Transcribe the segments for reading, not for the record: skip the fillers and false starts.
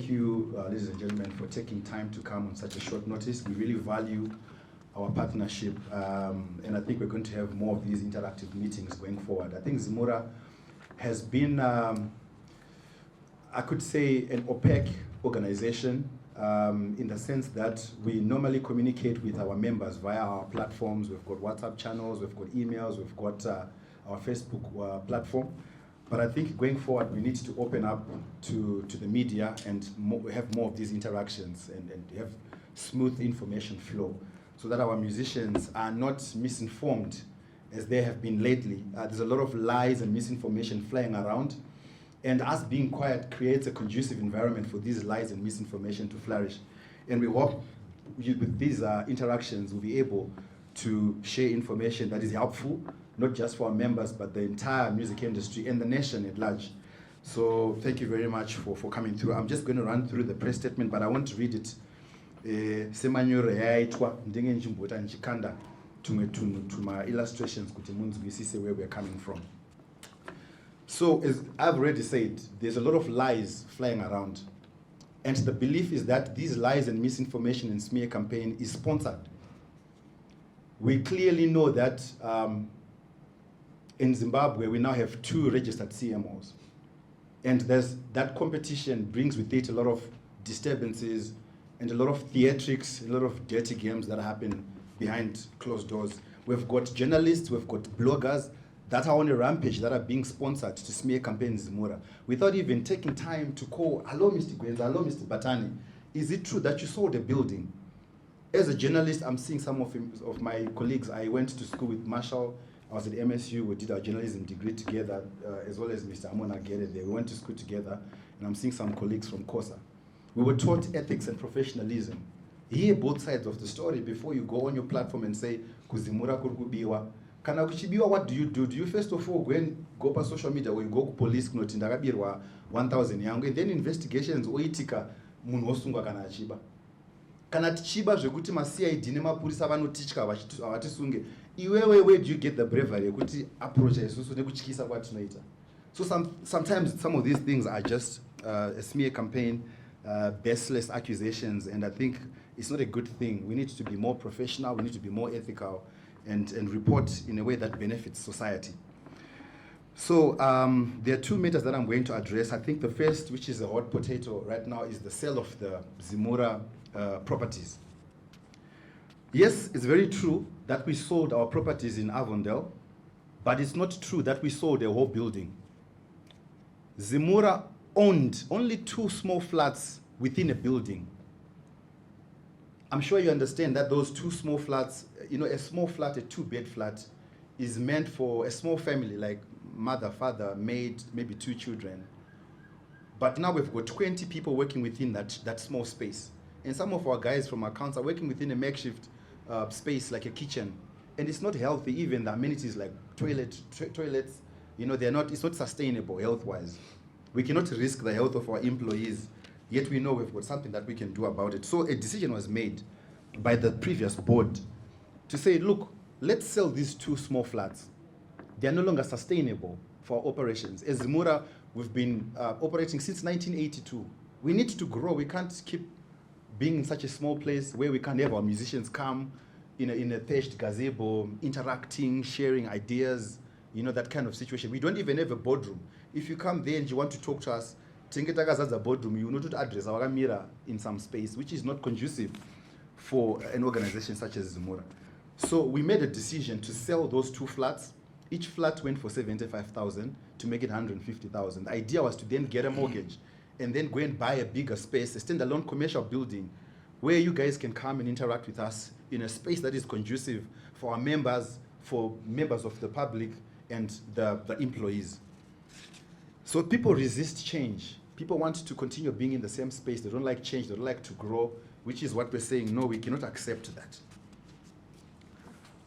thank you, ladies and gentlemen, for taking time to come on such a short notice. We really value our partnership, and I think we're going to have more of these interactive meetings going forward. I think Zimura has been, I could say, an opaque organization in the sense that we normally communicate with our members via our platforms. We've got WhatsApp channels, we've got emails, we've got our Facebook platform. But I think going forward, we need to open up to the media and have more of these interactions and have smooth information flow so that our musicians are not misinformed as they have been lately. There's a lot of lies and misinformation flying around, and us being quiet creates a conducive environment for these lies and misinformation to flourish. And we hope with these interactions, we'll be able to share information that is helpful, not just for our members, but the entire music industry and the nation at large. So thank you very much for coming through. I'm just going to run through the press statement, but I want to read it. Semanyore yaitwa ndenge njimbota nchikanda tumwe to my illustrations kuti munzwisise where we're coming from. So as I've already said, there's a lot of lies flying around. And the belief is that these lies and misinformation and smear campaign is sponsored. We clearly know that in Zimbabwe, we now have 2 registered CMOs. And that competition brings with it a lot of disturbances and a lot of theatrics, a lot of dirty games that happen behind closed doors. We've got journalists, we've got bloggers that are on a rampage that are being sponsored to smear campaign Zimura without even taking time to call, hello, Mr. Gwenzi, hello, Mr. Batani. Is it true that you sold a building? As a journalist, I'm seeing some of my colleagues. I went to school with Marshall. I was at MSU. We did our journalism degree together, as well as Mr. Amona Gere there. We went to school together, and I'm seeing some colleagues from COSA. We were taught ethics and professionalism. Hear both sides of the story before you go on your platform and say, Kuzimura kurkubiwa. Kana kuchibiwa, what do you do? Do you first of all go pa social media or you go to police kunoti ndakabirwa 1,000 yangu, and then investigations oitika munhu osungwa kana achiba? Kana tichiba zvekuti ma-CID nemapurisa vanotitya havatisunge, iwewe, where do you get the bravery yekuti approach isusu nekutyisa kwatinoita? So sometimes some of these things are just a smear campaign, baseless accusations, and I think it's not a good thing. We need to be more professional, we need to be more ethical, and report in a way that benefits society. So there are 2 matters that I'm going to address. I think the first, which is a hot potato right now, is the sale of the Zimura properties. Yes, it's very true that we sold our properties in Avondale, but it's not true that we sold a whole building. Zimura owned only 2 small flats within a building. I'm sure you understand that those 2 small flats, a small flat, a 2-bed flat, is meant for a small family, like mother, father, maid, maybe 2 children. But now we've got 20 people working within that small space. And some of our guys from accounts are working within a makeshift space, like a kitchen. And it's not healthy, even the amenities like toilets, it's not sustainable health-wise. We cannot risk the health of our employees, yet we know we've got something that we can do about it. So a decision was made by the previous board to say, look, let's sell these 2 small flats. They are no longer sustainable for our operations. As Zimura, we've been operating since 1982. We need to grow. We can't keep being in such a small place where we can't have our musicians come in a thatched gazebo, interacting, sharing ideas, that kind of situation. We don't even have a boardroom. If you come there and you want to talk to us, a boardroom, you know to address our mirror in some space, which is not conducive for an organization such as Zimura. So we made a decision to sell those 2 flats. Each flat went for 75,000 to make it 150,000. The idea was to then get a mortgage and then go and buy a bigger space, a standalone commercial building, where you guys can come and interact with us in a space that is conducive for our members, for members of the public, and the employees. So people resist change. People want to continue being in the same space. They don't like change. They don't like to grow, which is what we're saying, no, we cannot accept that.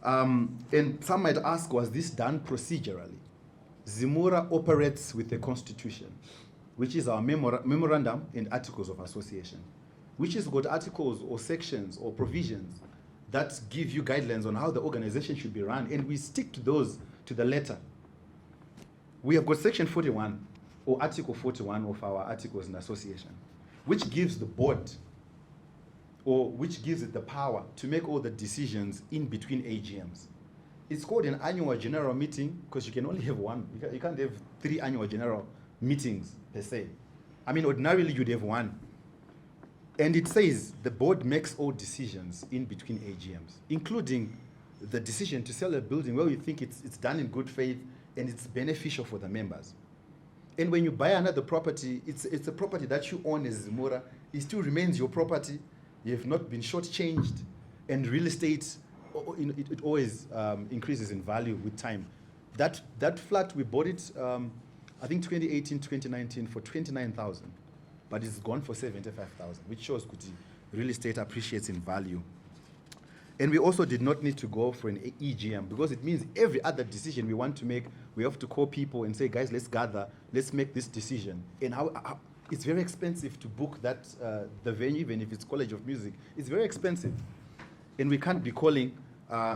And some might ask, was this done procedurally? Zimura operates with the Constitution, which is our memorandum and articles of association, which has got articles or sections or provisions that give you guidelines on how the organization should be run, and we stick to those to the letter. We have got section 41 or article 41 of our articles in association. which gives the board, or which gives it the power to make all the decisions in between AGMs. It's called an annual general meeting because you can only have one. You can't have 3 annual general meetings per se. I mean, ordinarily you'd have one. And it says the board makes all decisions in between AGMs, including the decision to sell a building where we think it's done in good faith and it's beneficial for the members. And when you buy another property, it's a property that you own as Zimura. It still remains your property. You have not been shortchanged. And real estate, it always increases in value with time. That flat, we bought it, I think 2018, 2019 for 29,000, but it's gone for 75,000, which shows that real estate appreciates in value. And we also did not need to go for an EGM because it means every other decision we want to make, we have to call people and say, guys, let's gather, let's make this decision. And how it's very expensive to book that the venue, even if it's College of Music. It's very expensive. And we can't be calling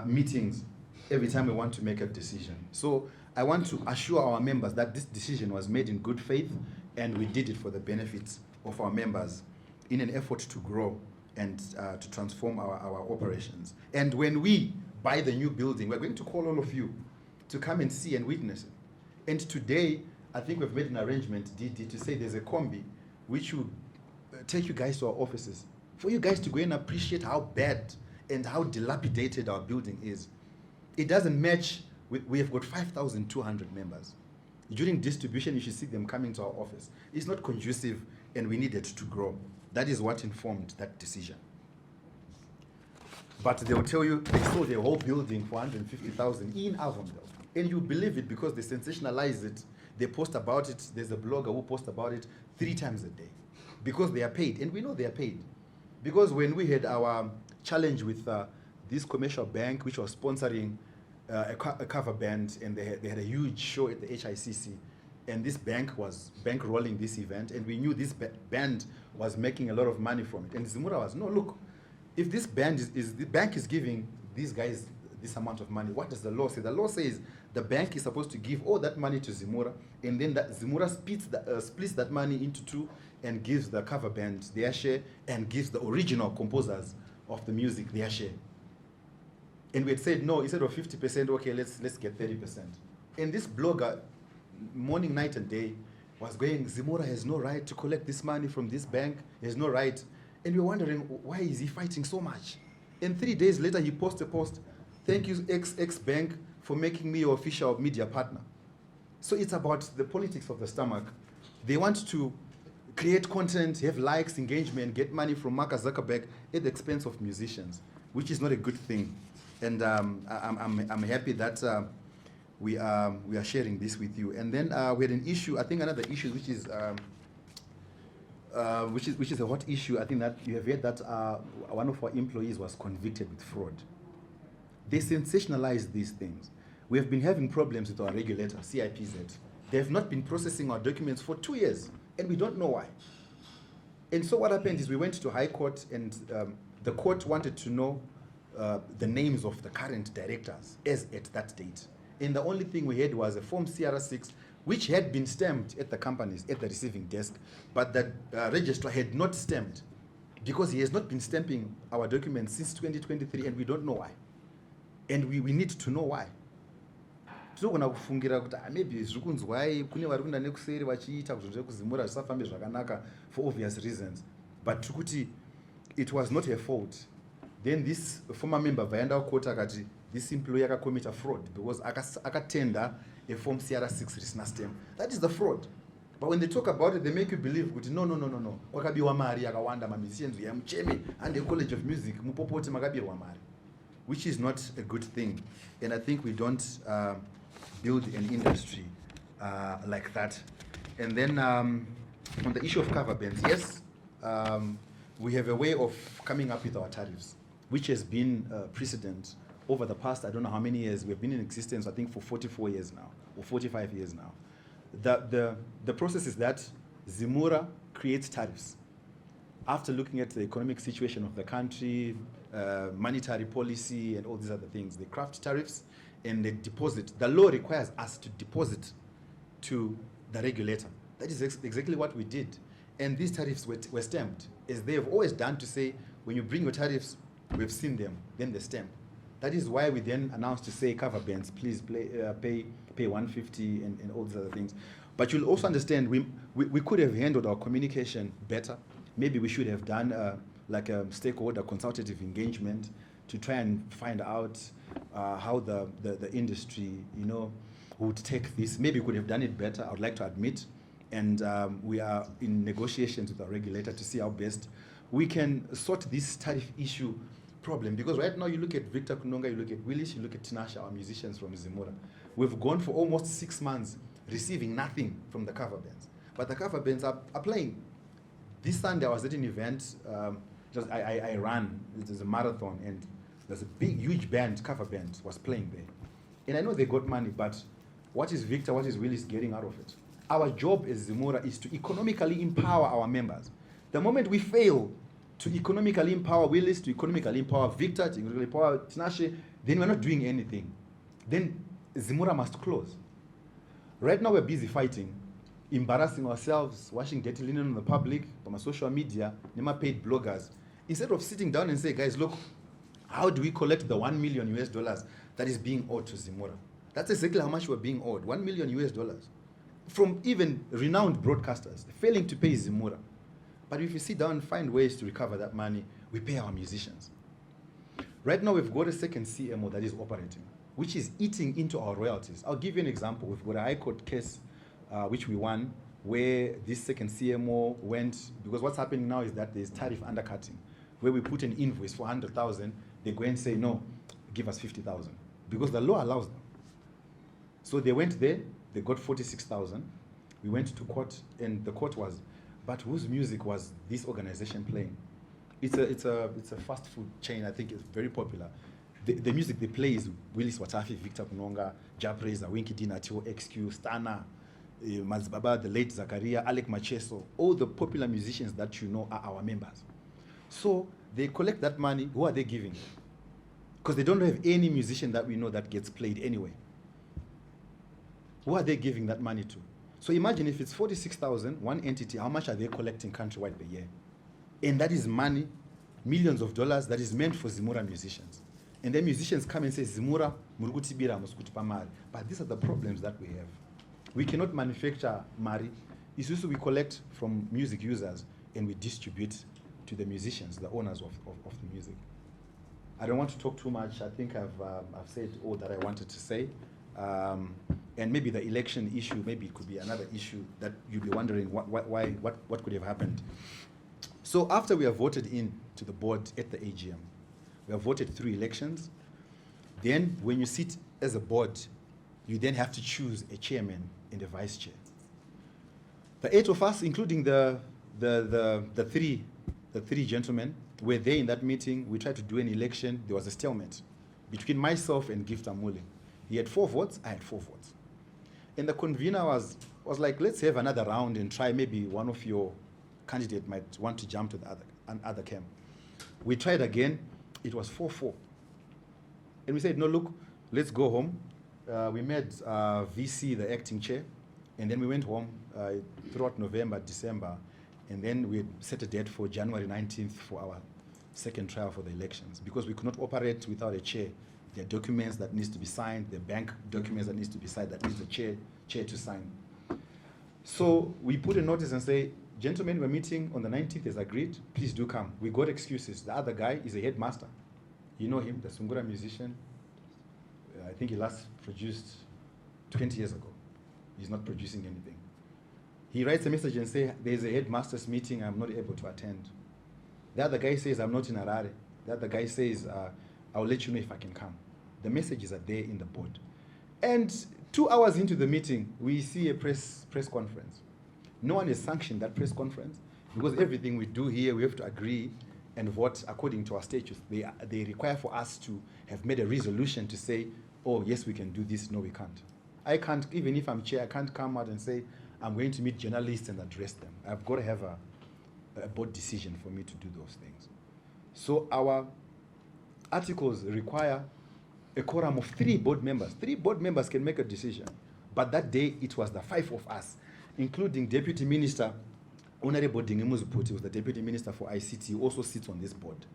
meetings every time we want to make a decision. So I want to assure our members that this decision was made in good faith and we did it for the benefits of our members in an effort to grow and to transform our operations. And when we buy the new building, we're going to call all of you to come and see and witness it. And today, I think we've made an arrangement, Didi, to say there's a combi which will take you guys to our offices for you guys to go and appreciate how bad and how dilapidated our building is. It doesn't match with, we have got 5,200 members. During distribution, you should see them coming to our office. It's not conducive and we needed to grow. That is what informed that decision. But they will tell you they sold a whole building for 150,000 in Avondale. And you believe it because they sensationalize it. They post about it. There's a blogger who posts about it 3 times a day. Because they are paid. And we know they are paid. Because when we had our challenge with this commercial bank, which was sponsoring a cover band, and they had a huge show at the HICC, and this bank was bankrolling this event, and we knew this band was making a lot of money from it. And Zimura was, no, look, if this band the bank is giving these guys this amount of money, what does the law say? The law says the bank is supposed to give all that money to Zimura, and then that Zimura splits that money into 2 and gives the cover band their share and gives the original composers of the music their share. And we had said, no, instead of 50%, okay, let's get 30%. And this blogger, morning, night, and day, was going, Zimura has no right to collect this money from this bank. He has no right. And we were wondering, why is he fighting so much? And 3 days later, he posted a post, thank you, X bank, for making me your official media partner. So it's about the politics of the stomach. They want to create content, have likes, engagement, get money from Mark Zuckerberg at the expense of musicians, which is not a good thing. And I'm happy that we are sharing this with you. And then we had an issue, I think another issue which is a hot issue. I think that you have heard that one of our employees was convicted with fraud. They sensationalize these things. We have been having problems with our regulator, CIPZ. They have not been processing our documents for 2 years, and we don't know why. And so what happened is we went to High Court, and the court wanted to know the names of the current directors as at that date. And the only thing we had was a Form CR6, which had been stamped at the companies, at the receiving desk, but the registrar had not stamped because he has not been stamping our documents since 2023, and we don't know why. And we need to know why. Tinogona kufungira kuti maybe zviri kunzwai kune vari kunda nekuseri vachiita kuti zvekuzimura zvisafambe zvakanaka for obvious reasons. But tikuti it was not her fault. Then this former member vaenda court akati this employee akacommit a fraud because akatenda a Form CR6 risina stamp. That is the fraud. But when they talk about it, they make you believe kuti no. Kwakabiwa mari yakawanda mamusicians yamucheme and the College of Music mupopoti makabirwa mari, which is not a good thing. And I think we don't build an industry like that. And then on the issue of cover bands, yes, we have a way of coming up with our tariffs, which has been precedent over the past, I don't know how many years. We've been in existence, I think, for 44 years now, or 45 years now. The process is that Zimura creates tariffs. After looking at the economic situation of the country, monetary policy, and all these other things, they craft tariffs and they deposit. The law requires us to deposit to the regulator. That is exactly what we did. And these tariffs were stamped, as they have always done, to say, when you bring your tariffs, we've seen them, then they stamp. That is why we then announced to say, cover bands, please pay 150 and all these other things. But you'll also understand we could have handled our communication better. Maybe we should have done like a stakeholder consultative engagement to try and find out how the industry, would take this. Maybe we could have done it better, I would like to admit. And we are in negotiations with our regulator to see how best we can sort this tariff issue problem. Because right now you look at Victor Kunonga, you look at Willis, you look at Tinashe, our musicians from Zimura. We've gone for almost 6 months receiving nothing from the cover bands. But the cover bands are playing. This Sunday I was at an event, I ran, it was a marathon, and there's a big, huge band, cover band, was playing there. And I know they got money, but what is Victor, what is Willis getting out of it? Our job as Zimura is to economically empower our members. The moment we fail to economically empower Willis, to economically empower Victor, to economically empower Tinashe, then we're not doing anything. Then Zimura must close. Right now we're busy fighting, embarrassing ourselves, washing dirty linen on the public, from our social media, Nema paid bloggers. Instead of sitting down and say, guys, look, how do we collect the $1 million that is being owed to Zimura? That's exactly how much we're being owed, $1 million. From even renowned broadcasters, failing to pay Zimura. But if you sit down and find ways to recover that money, we pay our musicians. Right now, we've got a second CMO that is operating, which is eating into our royalties. I'll give you an example. We've got a high court case, which we won, where this second CMO went, because what's happening now is that there's tariff undercutting, where we put an invoice for 100,000, they go and say, no, give us 50,000, because the law allows them. So they went there, they got 46,000. We went to court, and the court was, but whose music was this organization playing? It's a fast food chain. I think it's very popular. The music they play is Willis Watafi, Victor Kunonga, Japreza, Winky Dinatio, XQ, Stana, Mazbaba, the late Zakaria, Alec Macheso. All the popular musicians that you know are our members. So they collect that money. Who are they giving? Because they don't have any musician that we know that gets played anyway. Who are they giving that money to? So imagine if it's 46,000, one entity, how much are they collecting countrywide per year? And that is money, millions of dollars, that is meant for Zimura musicians. And then musicians come and say, Zimura, Murugutibira, Muskutupa Mari. But these are the problems that we have. We cannot manufacture Mari. It's also we collect from music users and we distribute to the musicians, the owners of the music. I don't want to talk too much. I think I've said all that I wanted to say. And maybe the election issue, maybe it could be another issue that you'll be wondering what could have happened. So after we are voted in to the board at the AGM, we have voted through elections. Then when you sit as a board, you then have to choose a chairman and a vice chair. The 8 of us, including the three gentlemen, were there in that meeting. We tried to do an election. There was a stalemate between myself and Gift Amule. He had 4 votes, I had 4 votes. And the convener was like, let's have another round and try, maybe one of your candidates might want to jump to the other camp. We tried again, it was 4-4. And we said, no, look, let's go home. We met VC, the acting chair, and then we went home throughout November, December, and then we set a date for January 19th for our second trial for the elections, because we could not operate without a chair. There are documents that needs to be signed, the bank documents that needs to be signed, that needs the chair to sign. So we put a notice and say, gentlemen, we're meeting on the 19th as agreed, please do come. We got excuses. The other guy is a headmaster. You know him, the Sungura musician. I think he last produced 20 years ago. He's not producing anything. He writes a message and says, there's a headmaster's meeting, I'm not able to attend. The other guy says, I'm not in Harare. The other guy says, I'll let you know if I can come. The messages are there in the board. And 2 hours into the meeting, we see a press conference. No one has sanctioned that press conference, because everything we do here, we have to agree and vote according to our statutes. They require for us to have made a resolution to say, oh, yes, we can do this. No, we can't. I can't, even if I'm chair, I can't come out and say, I'm going to meet journalists and address them. I've got to have a board decision for me to do those things. So our articles require a quorum of 3 board members. 3 board members can make a decision. But that day, it was the 5 of us, including Deputy Minister Honorable Dingimuzu Puti was the Deputy Minister for ICT, who also sits on this board.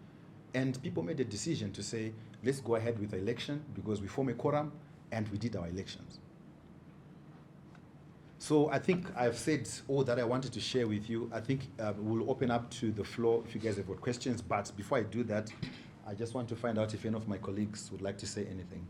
And people made a decision to say, let's go ahead with the election because we form a quorum and we did our elections. So I think I've said all that I wanted to share with you. I think we'll open up to the floor if you guys have got questions. But before I do that, I just want to find out if any of my colleagues would like to say anything.